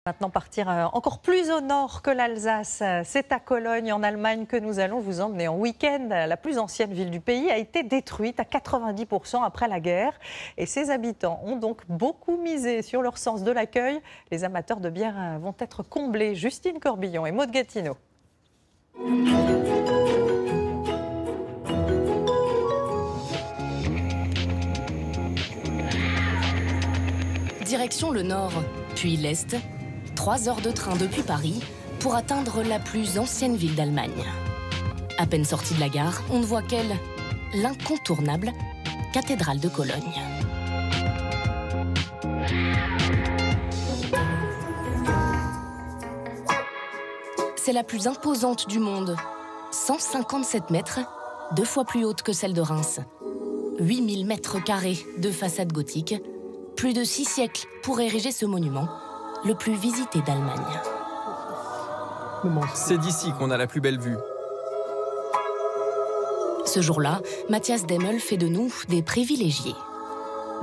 Maintenant partir encore plus au nord que l'Alsace, c'est à Cologne en Allemagne que nous allons vous emmener en week-end. La plus ancienne ville du pays a été détruite à 90% après la guerre et ses habitants ont donc beaucoup misé sur leur sens de l'accueil. Les amateurs de bière vont être comblés. Justine Corbillon et Maud Gatineau. Direction le nord, puis l'est. 3 heures de train depuis Paris pour atteindre la plus ancienne ville d'Allemagne. À peine sortie de la gare, on ne voit qu'elle, l'incontournable cathédrale de Cologne. C'est la plus imposante du monde. 157 mètres, 2 fois plus haute que celle de Reims. 8000 mètres carrés de façade gothique. Plus de 6 siècles pour ériger ce monument, le plus visité d'Allemagne. C'est d'ici qu'on a la plus belle vue. Ce jour-là, Matthias Demmel fait de nous des privilégiés.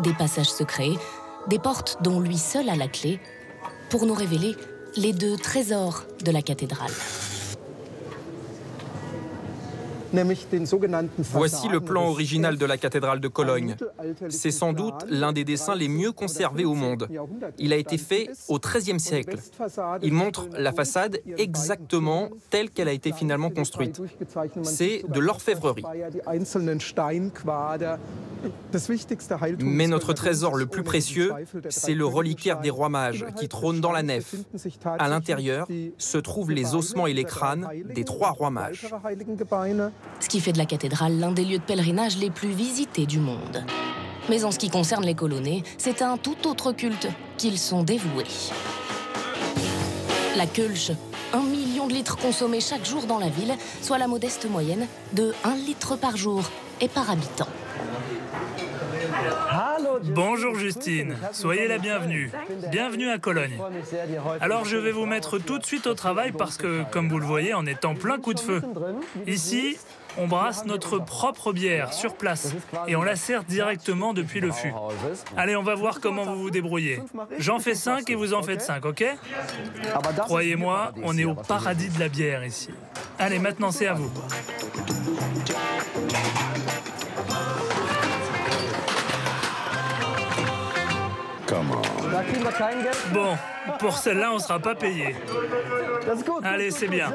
Des passages secrets, des portes dont lui seul a la clé, pour nous révéler les 2 trésors de la cathédrale. Voici le plan original de la cathédrale de Cologne. C'est sans doute l'un des dessins les mieux conservés au monde. Il a été fait au XIIIe siècle. Il montre la façade exactement telle qu'elle a été finalement construite. C'est de l'orfèvrerie. Mais notre trésor le plus précieux, c'est le reliquaire des rois mages qui trône dans la nef. À l'intérieur se trouvent les ossements et les crânes des 3 rois mages. Ce qui fait de la cathédrale l'un des lieux de pèlerinage les plus visités du monde. Mais en ce qui concerne les Colonnais, c'est un tout autre culte qu'ils sont dévoués. La Kölsch, 1 million de litres consommés chaque jour dans la ville, soit la modeste moyenne de 1 litre par jour et par habitant. Bonjour Justine, soyez la bienvenue. Bienvenue à Cologne. Alors je vais vous mettre tout de suite au travail parce que, comme vous le voyez, on est en plein coup de feu. Ici, on brasse notre propre bière sur place et on la sert directement depuis le fût. Allez, on va voir comment vous vous débrouillez. J'en fais 5 et vous en faites 5, ok? Croyez-moi, on est au paradis de la bière ici. Allez, maintenant c'est à vous. Bon, pour celle-là, on ne sera pas payé. Allez, c'est bien.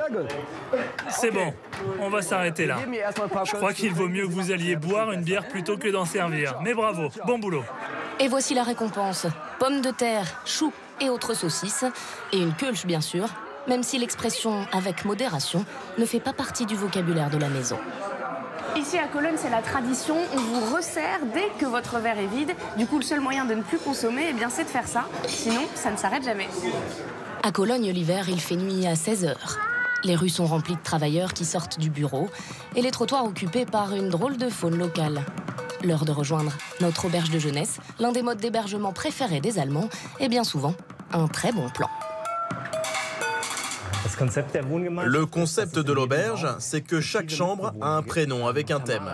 C'est bon, on va s'arrêter là. Je crois qu'il vaut mieux que vous alliez boire une bière plutôt que d'en servir. Mais bravo, bon boulot. Et voici la récompense. Pommes de terre, choux et autres saucisses. Et une Kölsch, bien sûr, même si l'expression « avec modération » ne fait pas partie du vocabulaire de la maison. Ici à Cologne, c'est la tradition, on vous resserre dès que votre verre est vide. Du coup, le seul moyen de ne plus consommer, eh bien, c'est de faire ça. Sinon, ça ne s'arrête jamais. À Cologne, l'hiver, il fait nuit à 16 h. Les rues sont remplies de travailleurs qui sortent du bureau et les trottoirs occupés par une drôle de faune locale. L'heure de rejoindre notre auberge de jeunesse, l'un des modes d'hébergement préférés des Allemands, et bien souvent, un très bon plan. Le concept de l'auberge, c'est que chaque chambre a un prénom avec un thème.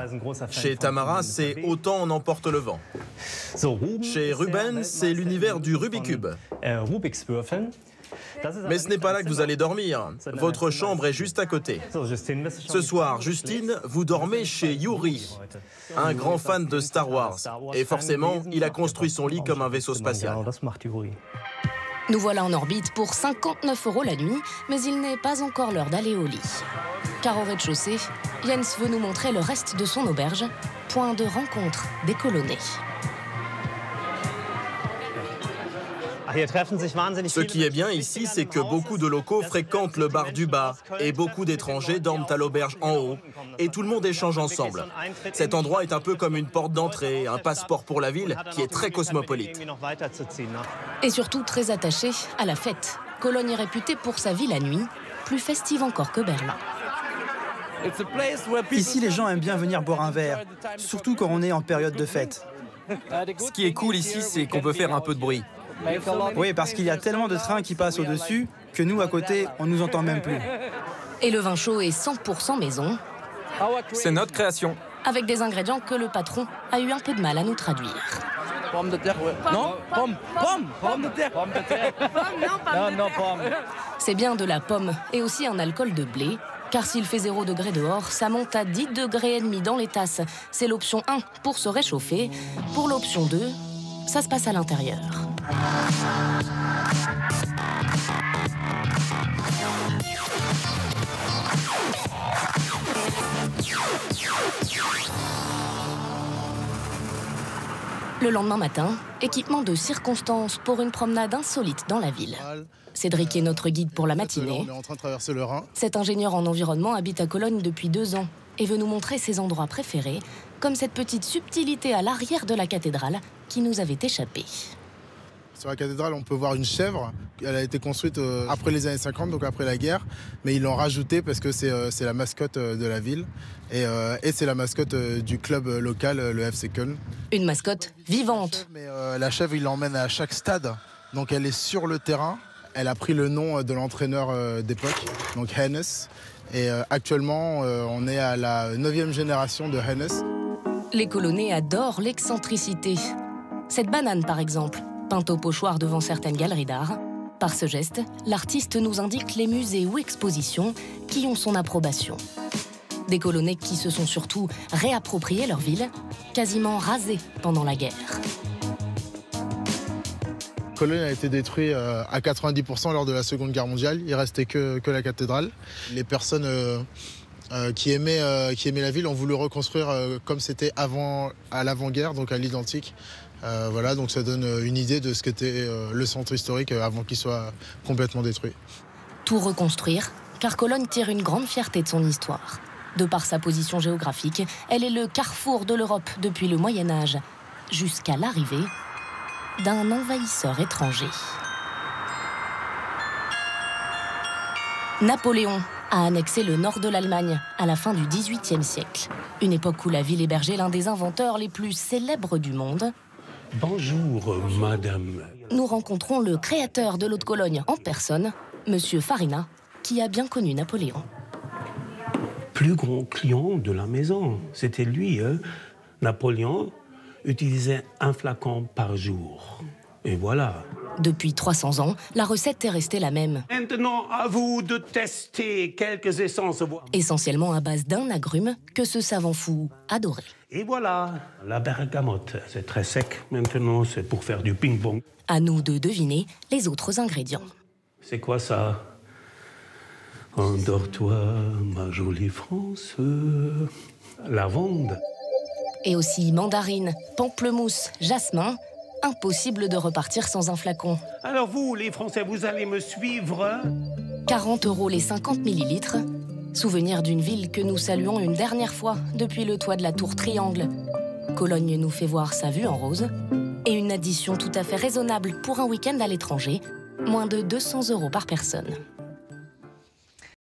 Chez Tamara, c'est Autant en emporte le vent. Chez Ruben, c'est l'univers du Rubik's Cube. Mais ce n'est pas là que vous allez dormir. Votre chambre est juste à côté. Ce soir, Justine, vous dormez chez Yuri, un grand fan de Star Wars. Et forcément, il a construit son lit comme un vaisseau spatial. Nous voilà en orbite pour 59 € la nuit, mais il n'est pas encore l'heure d'aller au lit. Car au rez-de-chaussée, Jens veut nous montrer le reste de son auberge, point de rencontre des Colonnais. Ce qui est bien ici, c'est que beaucoup de locaux fréquentent le bar du bas et beaucoup d'étrangers dorment à l'auberge en haut et tout le monde échange ensemble. Cet endroit est un peu comme une porte d'entrée, un passeport pour la ville qui est très cosmopolite. Et surtout très attaché à la fête. Cologne est réputée pour sa vie la nuit, plus festive encore que Berlin. Ici, les gens aiment bien venir boire un verre, surtout quand on est en période de fête. Ce qui est cool ici, c'est qu'on peut faire un peu de bruit. Oui, parce qu'il y a tellement de trains qui passent au-dessus que nous, à côté, on nous entend même plus. Et le vin chaud est 100% maison. C'est notre création. Avec des ingrédients que le patron a eu un peu de mal à nous traduire. Pomme de terre, ouais. Non, pomme de terre. Pomme de terre. Non, pomme. C'est bien de la pomme et aussi un alcool de blé. Car s'il fait 0 degré dehors, ça monte à 10,5 degrés dans les tasses. C'est l'option 1 pour se réchauffer. Pour l'option 2, ça se passe à l'intérieur. Le lendemain matin, équipement de circonstance pour une promenade insolite dans la ville. Cédric est notre guide pour la matinée. On est en train de traverser le Rhin. Cet ingénieur en environnement habite à Cologne depuis 2 ans et veut nous montrer ses endroits préférés, comme cette petite subtilité à l'arrière de la cathédrale qui nous avait échappé. Sur la cathédrale, on peut voir une chèvre. Elle a été construite après les années 50, donc après la guerre. Mais ils l'ont rajoutée parce que c'est la mascotte de la ville. Et c'est la mascotte du club local, le FC Köln. Une mascotte vivante. Mais la chèvre, il l'emmène à chaque stade. Donc elle est sur le terrain. Elle a pris le nom de l'entraîneur d'époque, donc Hennes. Et actuellement, on est à la 9e génération de Hennes. Les Colonnais adorent l'excentricité. Cette banane, par exemple, peinte au pochoir devant certaines galeries d'art. Par ce geste, l'artiste nous indique les musées ou expositions qui ont son approbation. Des Colonnais qui se sont surtout réappropriés leur ville, quasiment rasée pendant la guerre. Cologne a été détruit à 90% lors de la Seconde Guerre mondiale. Il ne restait que la cathédrale. Les personnes qui aimaient la ville ont voulu reconstruire comme c'était à l'avant-guerre, donc à l'identique. Voilà, donc ça donne une idée de ce qu'était le centre historique avant qu'il soit complètement détruit. Tout reconstruire, car Cologne tire une grande fierté de son histoire. De par sa position géographique, elle est le carrefour de l'Europe depuis le Moyen-Âge, jusqu'à l'arrivée d'un envahisseur étranger. Napoléon a annexé le nord de l'Allemagne à la fin du XVIIIe siècle, une époque où la ville hébergeait l'un des inventeurs les plus célèbres du monde. Bonjour, madame. Nous rencontrons le créateur de l'eau de Cologne en personne, Monsieur Farina, qui a bien connu Napoléon. Plus grand client de la maison, c'était lui. Napoléon utilisait un flacon par jour. Et voilà. Depuis 300 ans, la recette est restée la même. Maintenant, à vous de tester quelques essences. Essentiellement à base d'un agrume que ce savant fou adorait. Et voilà, la bergamote. C'est très sec. Maintenant, c'est pour faire du ping-pong. À nous de deviner les autres ingrédients. C'est quoi ça? Endors-toi, ma jolie France. Lavande. Et aussi mandarine, pamplemousse, jasmin. Impossible de repartir sans un flacon. Alors vous, les Français, vous allez me suivre? 40 € les 50 millilitres. Souvenir d'une ville que nous saluons une dernière fois depuis le toit de la tour Triangle. Cologne nous fait voir sa vue en rose. Et une addition tout à fait raisonnable pour un week-end à l'étranger. Moins de 200 € par personne.